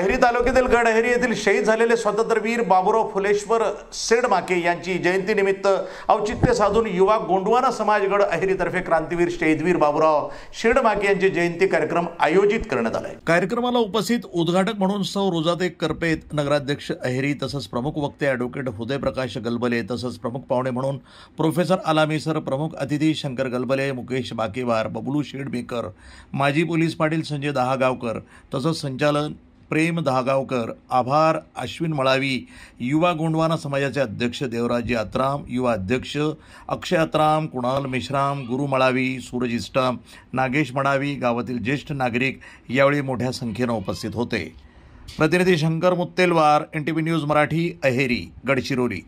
अहेरी तालुक्यातील गडअहेरी येथील शहीद झालेले स्वातंत्र्यवीर बाबूराव फुलेश्वर सेडमाके यांची जयंतीनिमित्त औचित्य साधून युवा गोंडवाना समाज गडअहेरीतर्फे क्रांतीवीर शहीदवीर बाबूराव सेडमाके यांची जयंती कार्यक्रम आयोजित करण्यात आला आहे। कार्यक्रमाला उपस्थित उद्घाटक म्हणून सौ रोजाते करपेत, नगराध्यक्ष अहेरी, तसंच प्रमुख वक्ते ॲडव्होकेट उदय प्रकाश गलबले, तसंच प्रमुख पाहुणे म्हणून प्रोफेसर आलामी सर, प्रमुख अतिथी शंकर गलबले, मुकेश बाकेवार, बबलू शेडमेकर, माजी पोलीस पाटील संजय दहागावकर, तसंच संचालन प्रेम दहागावकर, आभार अश्विन मळावी, युवा गोंडवाना समाजाचे अध्यक्ष देवराजी आत्राम, युवा अध्यक्ष अक्षय आत्राम, कुणाल मेश्राम, गुरु मळावी, सूरज इष्टम, नागेश मळावी, गावातील ज्येष्ठ नागरिक यावेळी मोठ्या संख्येनं उपस्थित होते। प्रतिनिधी शंकर मुत्तेलवार, NTV न्यूज मराठी, अहेरी, गडचिरोली।